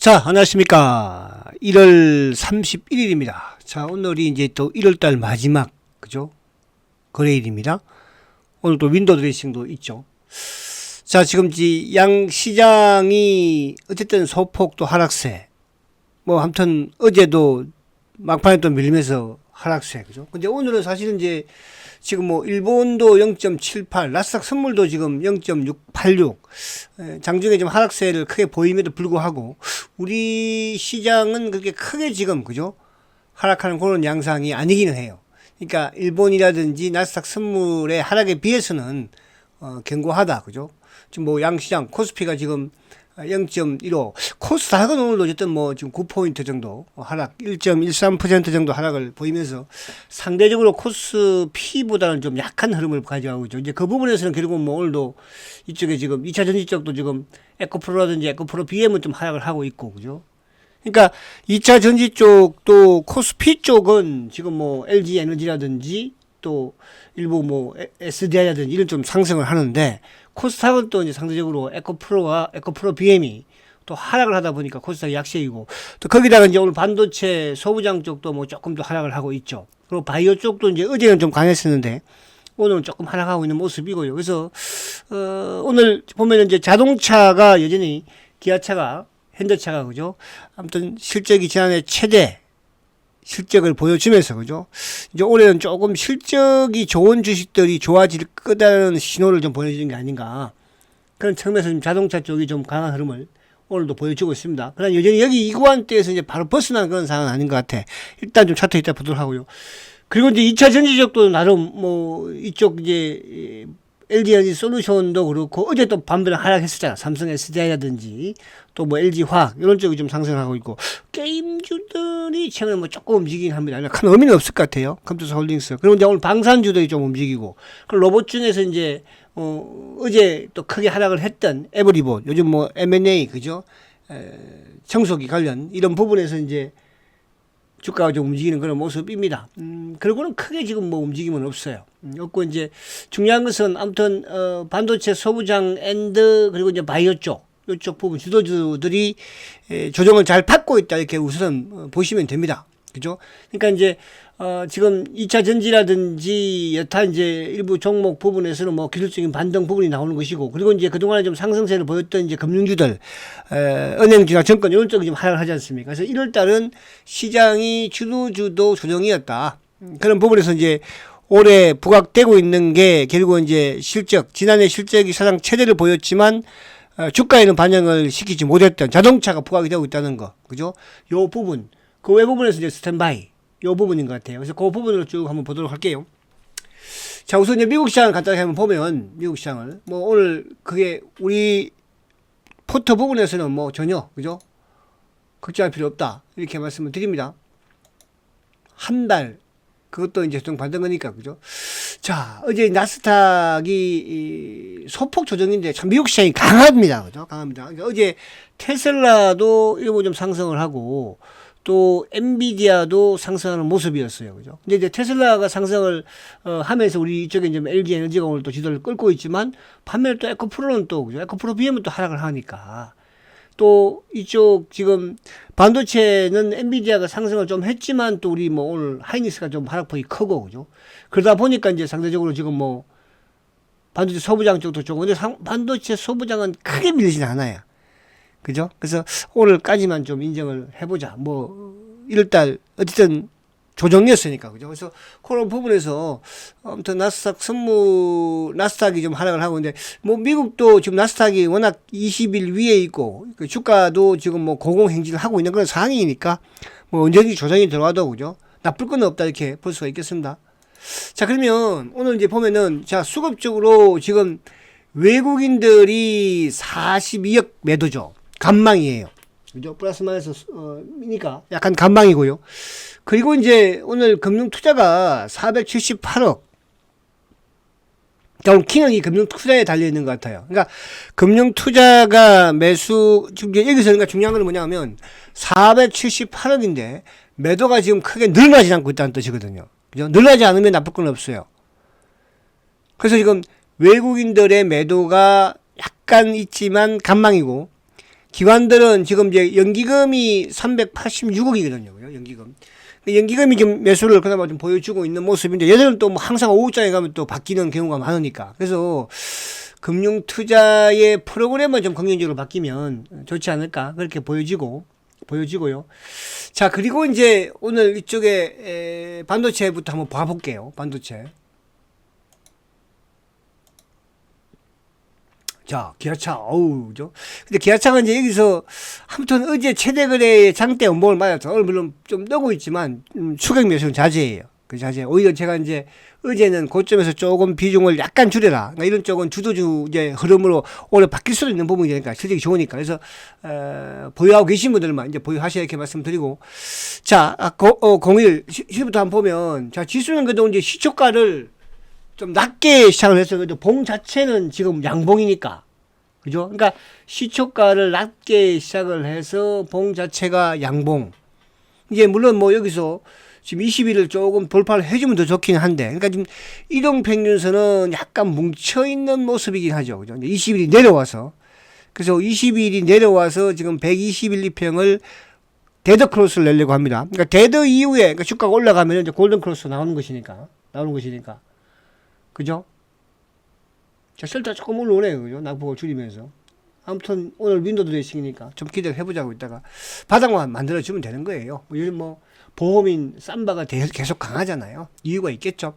자, 안녕하십니까. 1월 31일입니다. 자, 오늘이 이제 또 1월달 마지막, 그죠? 거래일입니다. 오늘 또 윈도우 드레싱도 있죠. 자, 지금 양 시장이 어쨌든 소폭 또 하락세. 뭐, 아무튼 어제도 막판에 또 밀리면서 하락세, 그죠? 근데 오늘은 사실은 이제 지금 뭐 일본도 0.78, 나스닥 선물도 지금 0.686, 장중에 좀 하락세를 크게 보임에도 불구하고 우리 시장은 그렇게 크게 지금 그죠? 하락하는 그런 양상이 아니기는 해요. 그러니까 일본이라든지 나스닥 선물의 하락에 비해서는 견고하다, 그죠? 지금 뭐 양시장 코스피가 지금 0.15, 코스닥은 오늘도 어쨌든 뭐 지금 9포인트 정도 하락, 1.13% 정도 하락을 보이면서 상대적으로 코스피보다는 좀 약한 흐름을 가져가고 있죠. 이제 그 부분에서는 결국은 뭐 오늘도 이쪽에 지금 2차 전지 쪽도 지금 에코프로라든지 에코프로 BM은 좀 하락을 하고 있고, 그죠? 그러니까 2차 전지 쪽도 코스피 쪽은 지금 뭐 LG 에너지라든지 또 일부 뭐 SDI라든지 이런 좀 상승을 하는데 코스닥은 또 이제 상대적으로 에코프로와 에코프로 BM이 또 하락을 하다 보니까 코스닥이 약세이고 또 거기다가 이제 오늘 반도체 소부장 쪽도 뭐 조금 더 하락을 하고 있죠. 그리고 바이오 쪽도 이제 어제는 좀 강했었는데 오늘은 조금 하락하고 있는 모습이고요. 그래서 오늘 보면은 이제 자동차가 여전히 기아차가 현대차가 그죠? 아무튼 실적이 지난해 최대 실적을 보여주면서 그죠? 이제 올해는 조금 실적이 좋은 주식들이 좋아질 거다라는 신호를 좀 보여주는 게 아닌가 그런 측면에서 좀 자동차 쪽이 좀 강한 흐름을 오늘도 보여주고 있습니다. 그러나 여전히 여기 이 구간대에서 이제 바로 벗어나는 그런 상황은 아닌 것 같아. 일단 좀 차트 이따 보도록 하고요. 그리고 이제 2차 전지 쪽도 나름 뭐 이쪽 이제 LG 솔루션도 그렇고 어제 또 반배를 하락했었잖아. 삼성 SDI라든지 또 뭐 LG 화학 이런 쪽이 좀 상승하고 있고 게임주들이 최근에 뭐 조금 움직이긴 합니다. 큰 의미는 없을 것 같아요. 컴퓨터 홀딩스. 그리고 이제 오늘 방산주들이 좀 움직이고 그 로봇 중에서 이제 어제 또 크게 하락을 했던 에브리봇 요즘 뭐 M&A 그죠? 청소기 관련 이런 부분에서 이제 주가가 좀 움직이는 그런 모습입니다. 그리고는 크게 지금 뭐 움직임은 없어요. 없고 이제 중요한 것은 아무튼 반도체 소부장 앤드 그리고 이제 바이오 쪽 이쪽 부분 주도주들이 조정을 잘 받고 있다 이렇게 우선 보시면 됩니다. 그죠? 그러니까 이제 지금 2차 전지라든지 여타 이제 일부 종목 부분에서는 뭐 기술적인 반등 부분이 나오는 것이고 그리고 이제 그동안에 좀 상승세를 보였던 이제 금융주들 은행주나 정권 이런 쪽이 좀 하락하지 않습니까? 그래서 1월 달은 시장이 주도주도 조정이었다. 그런 부분에서 이제 올해 부각되고 있는 게 결국 이제 실적 지난해 실적이 사상 최대를 보였지만 주가에는 반영을 시키지 못했던 자동차가 부각이 되고 있다는 거. 그죠? 요 부분 그 외 부분에서 이제 스탠바이 요 부분인 것 같아요. 그래서 그 부분을 쭉 한번 보도록 할게요. 자, 우선 이제 미국 시장을 간단하게 한번 보면 미국 시장을 뭐 오늘 그게 우리 포터 부분에서는 뭐 전혀 그죠? 걱정할 필요 없다 이렇게 말씀을 드립니다. 한 달 그것도 이제 좀 받은 거니까 그죠? 자, 어제 나스닥이 소폭 조정인데 참 미국 시장이 강합니다. 그죠? 강합니다. 그러니까 어제 테슬라도 일부 좀 상승을 하고 또 엔비디아도 상승하는 모습이었어요. 그죠? 근데 이제 테슬라가 상승을 하면서 우리 이쪽에 이제 LG 에너지가 오늘 또 지도를 끌고 있지만 반면에 또 에코프로는 또 그죠? 에코프로 BM은 또 하락을 하니까 또 이쪽 지금 반도체는 엔비디아가 상승을 좀 했지만 또 우리 뭐 오늘 하이닉스가 좀 하락폭이 크고 그죠? 그러다 보니까 이제 상대적으로 지금 뭐 반도체 소부장 쪽도 좋고 근데 반도체 소부장은 크게 밀리진 않아요. 그죠? 그래서 오늘까지만 좀 인정을 해보자. 뭐 1월달 어쨌든 조정이었으니까 그죠? 그래서 그런 부분에서 아무튼 나스닥이 좀 하락을 하고 있는데 뭐 미국도 지금 나스닥이 워낙 20일 위에 있고 그 주가도 지금 뭐 고공행진을 하고 있는 그런 상황이니까 뭐 언제든지 조정이 들어와도 그죠? 나쁠 건 없다 이렇게 볼 수가 있겠습니다. 자, 그러면 오늘 이제 보면은 자 수급적으로 지금 외국인들이 42억 매도죠. 간망이에요. 그죠? 플러스 마이너스 니까 약간 간망이고요. 그리고 이제 오늘 금융투자가 478억. 자, 오늘 키는 이 금융투자에 달려있는 것 같아요. 그러니까 금융투자가 매수, 지금 여기서 그러니까 중요한 건 뭐냐면 478억인데 매도가 지금 크게 늘어나지 않고 있다는 뜻이거든요. 그죠? 늘어나지 않으면 나쁠 건 없어요. 그래서 지금 외국인들의 매도가 약간 있지만 간망이고 기관들은 지금 이제 연기금이 386억이거든요. 연기금. 연기금이 좀 매수를 그나마 좀 보여주고 있는 모습인데, 얘들은 또 뭐 항상 오후장에 가면 또 바뀌는 경우가 많으니까. 그래서 금융 투자의 프로그램만 좀 긍정적으로 바뀌면 좋지 않을까. 그렇게 보여지고요. 자, 그리고 이제 오늘 이쪽에 반도체부터 한번 봐볼게요. 반도체. 자, 기아차, 어우, 그죠? 근데 기아차가 이제 여기서, 아무튼 어제 최대 거래의 장대 원봉을 맞았죠. 오늘 물론 좀 뜨고 있지만, 추격 매수는 자제예요. 그 자제. 오히려 제가 이제 어제는 고점에서 조금 비중을 약간 줄여라. 그러니까 이런 쪽은 주도주 이제 흐름으로 오늘 바뀔 수도 있는 부분이 되니까, 실적이 좋으니까. 그래서, 보유하고 계신 분들만 이제 보유하셔야 이렇게 말씀드리고. 자, 01, 시부터 한번 보면, 자, 지수는 그래도 이제 시초가를 좀 낮게 시작을 했어요. 그래도 봉 자체는 지금 양봉이니까. 그죠? 그러니까 시초가를 낮게 시작을 해서 봉 자체가 양봉. 이게 물론 뭐 여기서 지금 20일을 조금 돌파를 해주면 더 좋긴 한데. 그러니까 지금 이동평균선은 약간 뭉쳐있는 모습이긴 하죠. 그죠? 20일이 내려와서. 그래서 20일이 내려와서 지금 121, 2평을 데드 크로스를 내려고 합니다. 그러니까 데드 이후에, 그러니까 주가가 올라가면 이제 골든 크로스 나오는 것이니까. 그죠? 자, 셀타 조금 올라오네요. 그죠? 낙폭을 줄이면서. 아무튼, 오늘 윈도우 드레싱이니까 좀 기대를 해보자고 있다가 바닥만 만들어주면 되는 거예요. 요즘 뭐, 보험인 삼바가 계속 강하잖아요. 이유가 있겠죠.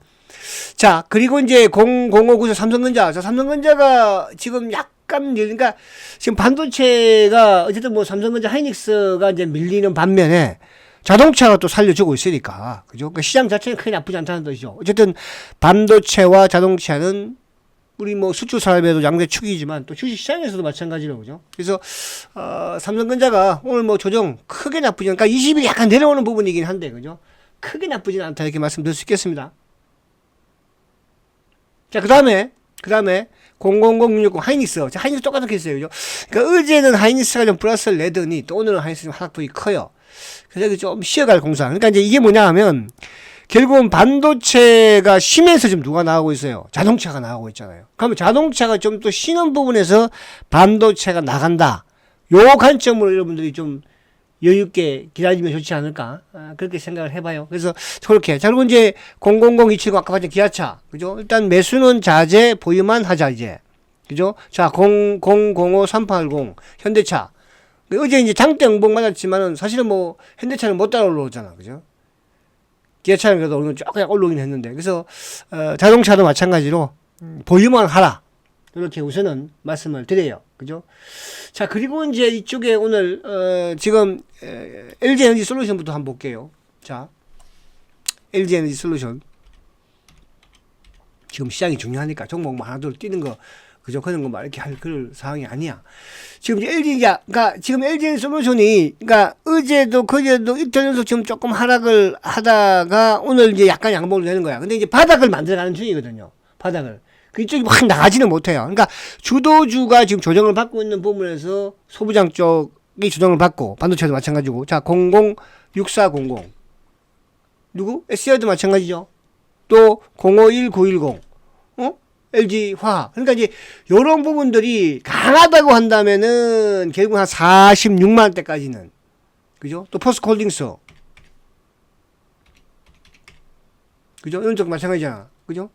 자, 그리고 이제 0059 삼성전자. 자, 삼성전자가 지금 약간, 그러니까 지금 반도체가 어쨌든 뭐 삼성전자 하이닉스가 이제 밀리는 반면에 자동차가 또 살려주고 있으니까. 그죠? 그러니까 시장 자체는 크게 나쁘지 않다는 뜻이죠. 어쨌든 반도체와 자동차는 우리 뭐 수출 산업에도 양대 축이지만 또 주식 시장에서도 마찬가지로. 그죠? 그래서, 삼성전자가 오늘 뭐 조정 크게 나쁘지 않으니까 20일이 약간 내려오는 부분이긴 한데, 그죠? 크게 나쁘진 않다. 이렇게 말씀드릴 수 있겠습니다. 자, 그 다음에 000660 하이닉스. 자, 하이닉스 똑같은 케이스예요. 그죠? 그러니까 어제는 하이닉스가 좀 플러스를 내더니 또 오늘은 하이닉스가 하락폭이 커요. 그래서 좀 쉬어갈 공상. 그러니까 이제 이게 뭐냐 하면, 결국은 반도체가 쉬면서 지금 누가 나오고 있어요? 자동차가 나오고 있잖아요. 그러면 자동차가 좀 또 쉬는 부분에서 반도체가 나간다. 요 관점으로 여러분들이 좀 여유있게 기다리면 좋지 않을까. 그렇게 생각을 해봐요. 그래서 그렇게. 자, 그리고 이제 000279 아까 봤던 기아차. 그죠? 일단 매수는 자제, 보유만 하자, 이제. 그죠? 자, 0005 3880 현대차. 어제 이제 장대 응봉 맞았지만은 사실은 뭐 현대차는 못 따라 올라오잖아. 그죠? 기아차는 그래도 오늘 조금 올라오긴 했는데. 그래서, 자동차도 마찬가지로 보유만 하라. 이렇게 우선은 말씀을 드려요. 그죠? 자, 그리고 이제 이쪽에 오늘, 지금, LG 에너지 솔루션부터 한번 볼게요. 자, LG 에너지 솔루션. 지금 시장이 중요하니까 종목 뭐 하나 둘 뛰는 거, 그죠? 그런 거 막 이렇게 할 그럴 상황이 아니야. 지금 이제 그러니까 지금 LG 솔루션이, 그러니까 어제도 그제도 이틀 연속 지금 조금 하락을 하다가 오늘 이제 약간 양봉을 내는 거야. 근데 이제 바닥을 만들어가는 중이거든요. 바닥을. 이쪽이 확 나가지는 못해요. 그러니까 주도주가 지금 조정을 받고 있는 부분에서 소부장 쪽이 조정을 받고, 반도체도 마찬가지고. 자, 006400. 누구? SDI도 마찬가지죠. 또 051910. LG 화학. 그러니까 이제 요런 부분들이 강하다고 한다면은 결국 한 46만 원대까지는. 그죠? 또 포스코홀딩스. 그죠? 이런 쪽 마찬가지잖아. 그죠?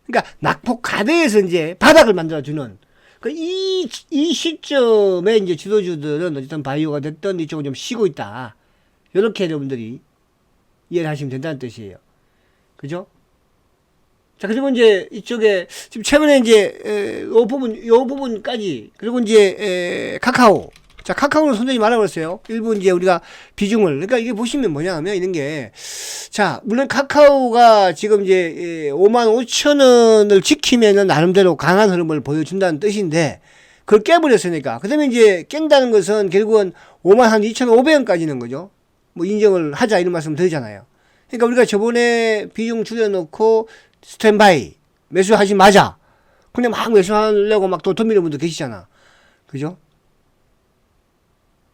그러니까 낙폭 가대에서 이제 바닥을 만들어주는. 그러니까 이 시점에 이제 지도주들은 어쨌든 바이오가 됐던 이쪽은 좀 쉬고 있다. 요렇게 여러분들이 이해를 하시면 된다는 뜻이에요. 그죠? 자, 그리고 이제 이쪽에, 지금 최근에 이제, 요 부분까지, 그리고 이제, 카카오. 자, 카카오는 손절이 많아버렸어요. 일부 이제 우리가 비중을. 그러니까 이게 보시면 뭐냐 하면 이런 게, 자, 물론 카카오가 지금 이제, 55,000원을 지키면은 나름대로 강한 흐름을 보여준다는 뜻인데, 그걸 깨버렸으니까. 그 다음에 이제 깬다는 것은 결국은 52,500원까지는 거죠. 뭐 인정을 하자 이런 말씀 드리잖아요. 그러니까 우리가 저번에 비중 줄여놓고, 스탠바이 매수하지 마자. 그냥 막 매수하려고 막 돈 미는 분들 계시잖아. 그죠?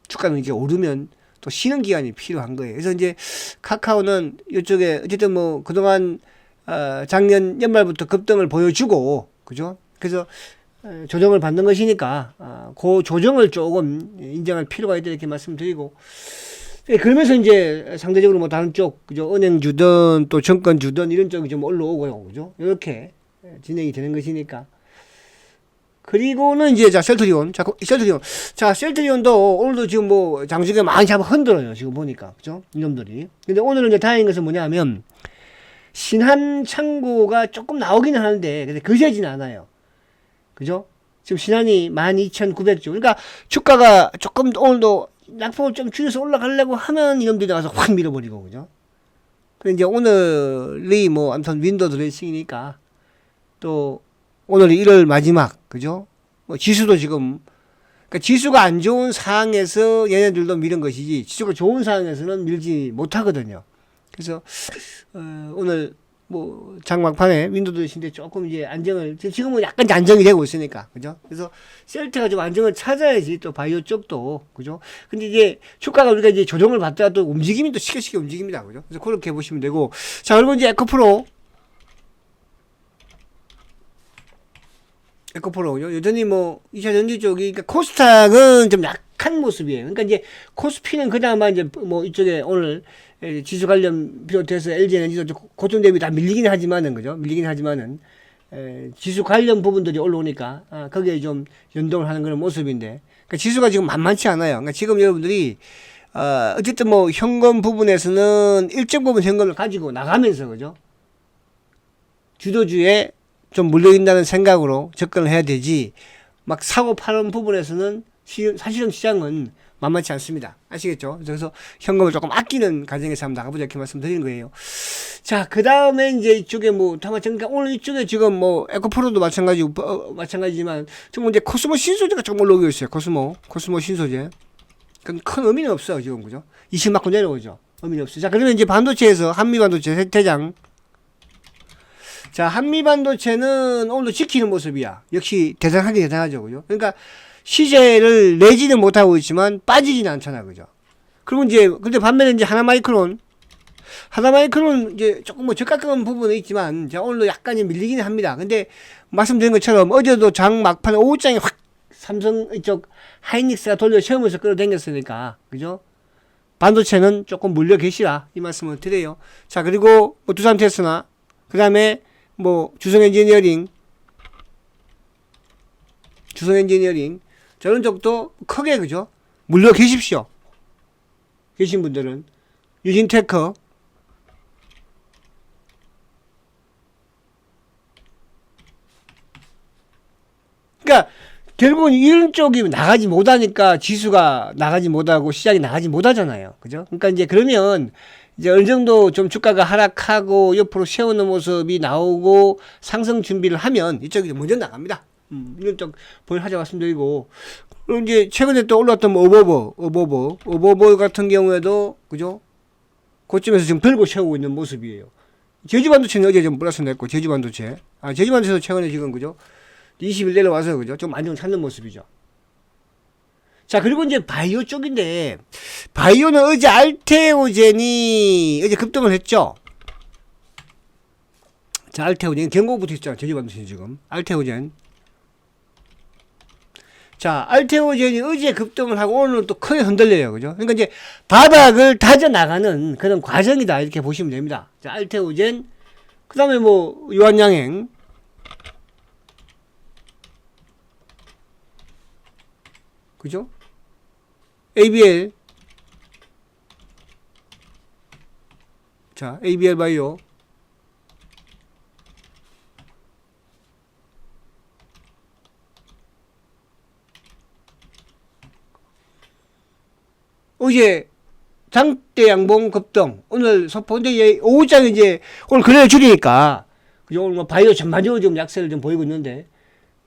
주가는 이제 오르면 또 쉬는 기간이 필요한 거예요. 그래서 이제 카카오는 이쪽에 어쨌든 뭐 그동안 작년 연말부터 급등을 보여주고, 그죠? 그래서 조정을 받는 것이니까 그 조정을 조금 인정할 필요가 있다 이렇게 말씀드리고, 예, 그러면서 이제 상대적으로 뭐 다른 쪽, 그죠? 은행 주든 또 정권 주든 이런 쪽이 좀 올라오고요, 그죠? 이렇게 진행이 되는 것이니까. 그리고는 이제 자 셀트리온, 자 셀트리온도 오늘도 지금 뭐 장중에 많이 잡아 흔들어요, 지금 보니까, 그죠? 이놈들이. 근데 오늘은 이제 다행인 것은 뭐냐면 신한 창고가 조금 나오기는 하는데 근데 거세진 않아요, 그죠? 지금 신한이 12,900주. 그러니까 주가가 조금 오늘도 낙폭을 좀 줄여서 올라가려고 하면 이놈들이 나와서 확 밀어버리고, 그죠? 근데 이제 오늘이 뭐 아무튼 윈도우 드레싱이니까 또 오늘이 1월 마지막, 그죠? 뭐 지수도 지금, 그러니까 지수가 안 좋은 상황에서 얘네들도 미는 것이지 지수가 좋은 상황에서는 밀지 못하거든요. 그래서 오늘 뭐 장막판에 윈도우 드레싱인데 조금 이제 안정을, 지금은 약간 안정이 되고 있으니까, 그죠? 그래서 셀트가 좀 안정을 찾아야지 또 바이오 쪽도, 그죠? 근데 이제 주가가 우리가 이제 조정을 받더라도 움직임이 또 시계 움직입니다, 그죠? 그래서 그렇게 보시면 되고, 자 그리고 이제 에코프로죠. 여전히 뭐 2차 전지 쪽이, 그러니까 코스닥은 좀 약한 모습이에요. 그러니까 이제 코스피는 그나마 이제 뭐 이쪽에 오늘 지수 관련 비롯해서 LG에너지도 고점 대비 다 밀리긴 하지만은, 그죠? 밀리긴 하지만은 지수 관련 부분들이 올라오니까 거기에 좀 연동을 하는 그런 모습인데, 그러니까 지수가 지금 만만치 않아요. 그러니까 지금 여러분들이 어쨌든 뭐 현금 부분에서는 일정 부분 현금을 가지고 나가면서, 그죠? 주도주에 좀 물려있다는 생각으로 접근을 해야 되지, 막 사고 파는 부분에서는 사실은 시장은 만만치 않습니다. 아시겠죠? 그래서 현금을 조금 아끼는 가정에서 한번 나가보자 이렇게 말씀드리는 거예요. 자, 그 다음에 이제 이쪽에 뭐 다 마찬가지, 오늘 이쪽에 지금 뭐 에코프로도 마찬가지지만 지금 이제 코스모 신소재가 조금 올라오고 있어요. 코스모 신소재. 큰 의미는 없어요, 지금, 그죠? 20만큼 내려오죠. 의미는 없어요. 자, 그러면 이제 반도체에서 한미반도체 대장. 자, 한미반도체는 오늘도 지키는 모습이야. 역시 대단하죠, 그죠? 그러니까 시세를 내지는 못하고 있지만 빠지지는 않잖아, 그죠? 그리고 이제 근데 반면에 이제 하나마이크론 이제 조금 뭐 적각한 부분은 있지만 자, 오늘도 약간 밀리기는 합니다. 근데 말씀드린 것처럼 어제도 장 막판 오후장에 확 삼성 이쪽 하이닉스가 돌려 세우면서 끌어당겼으니까, 그죠? 반도체는 조금 물려 계시라 이 말씀을 드려요. 자, 그리고 뭐 두산테스나 그 다음에 뭐 주성 엔지니어링 저런 쪽도 크게, 그죠? 물려 계십시오. 계신 분들은 유진테크, 그러니까 결국은 이런 쪽이 나가지 못하니까 지수가 나가지 못하고 시장이 나가지 못하잖아요, 그죠? 그러니까 이제 그러면 이제 어느 정도 좀 주가가 하락하고 옆으로 세우는 모습이 나오고 상승 준비를 하면 이쪽이 먼저 나갑니다. 이런 쪽 보여하자 말씀드리고, 그리고 이제 최근에 또 올랐던 뭐 어버버 같은 경우에도, 그죠? 그쯤에서 지금 들고 세우고 있는 모습이에요. 제주반도체는 어제 좀 플러스 냈고, 제주반도체도 최근에 지금, 그죠? 20일 내려와서, 그죠? 좀 안정 찾는 모습이죠. 자, 그리고 이제 바이오 쪽인데, 바이오는 어제 알테오젠이 어제 급등을 했죠. 자, 알테오젠 경고부터 있잖아, 제주반도체 지금. 알테오젠. 자, 알테오젠이 어제 급등을 하고 오늘은 또 크게 흔들려요, 그죠? 그러니까 이제 바닥을 다져나가는 그런 과정이다, 이렇게 보시면 됩니다. 자, 알테오젠. 그 다음에 뭐, 유한양행. 그죠? ABL. 자, ABL 바이오. 어제 장대 양봉 급등, 오늘 소폭, 근데 오후장에 이제 오늘 거래를 줄이니까, 그죠? 오늘 뭐 바이오 전반적으로 좀 약세를 좀 보이고 있는데,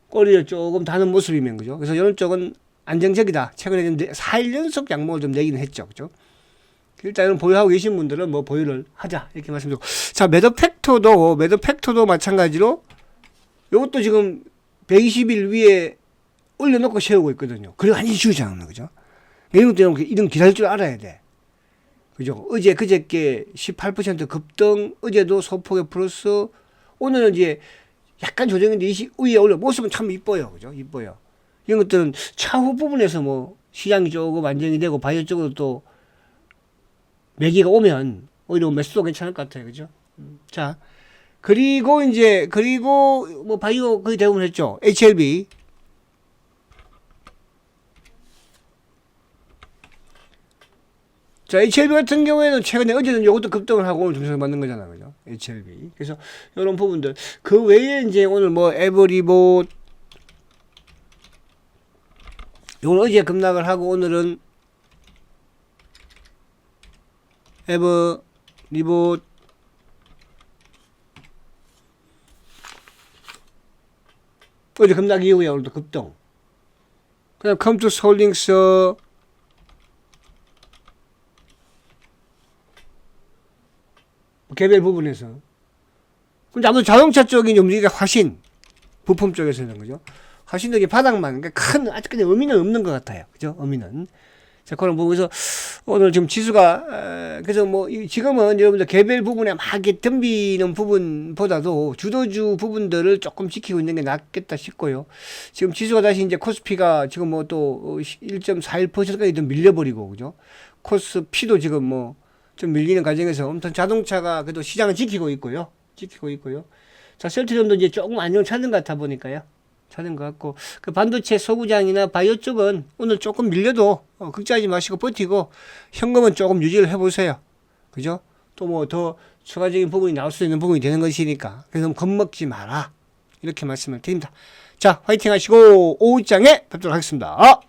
꼬리를 조금 다는 모습이면, 그죠? 그래서 이런 쪽은 안정적이다. 최근에 좀 4일 연속 양봉을 좀 내기는 했죠, 그죠? 일단은 보유하고 계신 분들은 뭐 보유를 하자, 이렇게 말씀드리고. 자, 매도 팩터도 마찬가지로, 요것도 지금 120일 위에 올려놓고 세우고 있거든요. 그리고 완전히 주지 않는, 그죠? 이런 것도 이런 기다릴 줄 알아야 돼. 그죠? 어제, 그저께 18% 급등, 어제도 소폭의 플러스, 오늘은 이제 약간 조정인데 20 위에 올려, 모습은 참 이뻐요. 그죠? 이뻐요. 이런 것들은 차후 부분에서 뭐 시장이 조금 안정이 되고 바이오 쪽으로 또 매기가 오면 오히려 매수도 괜찮을 것 같아요. 그죠? 자, 그리고 뭐 바이오 거의 대부분 했죠. HLB. 자, HLB 같은 경우에는 최근에 어제는 이것도 급등을 하고 오늘 점수를 맞는 거잖아요. 그죠? HLB. 그래서 이런 부분들. 그 외에 이제 오늘 뭐 에버리봇, 이건 어제 급락을 하고 오늘은 에버리봇, 어제 급락 이후에 오늘도 급등. 그다음 컴투스 홀딩스, 개별 부분에서. 근데 아무튼 자동차 쪽인 움직이기가 화신, 부품 쪽에서는, 그죠? 화신도 이게 바닥만, 그러니까 큰, 아직까지 의미는 없는 것 같아요. 그죠? 의미는. 자, 그런 부분에서 오늘 지금 지수가, 그래서 뭐, 지금은 여러분들 개별 부분에 막 이렇게 덤비는 부분보다도 주도주 부분들을 조금 지키고 있는 게 낫겠다 싶고요. 지금 지수가 다시 이제 코스피가 지금 뭐 또 1.41%까지 좀 밀려버리고, 그죠? 코스피도 지금 뭐, 좀 밀리는 과정에서 아무튼 자동차가 그래도 시장을 지키고 있고요. 자, 셀트리온도 이제 조금 안정 찾는 것 같아 보니까요. 찾은 것 같고, 그 반도체 소구장이나 바이오 쪽은 오늘 조금 밀려도 걱정하지 마시고 버티고 현금은 조금 유지를 해보세요. 그죠? 또 뭐 더 추가적인 부분이 나올 수 있는 부분이 되는 것이니까 그래서 겁먹지 마라. 이렇게 말씀을 드립니다. 자, 화이팅 하시고 오후장에 뵙도록 하겠습니다.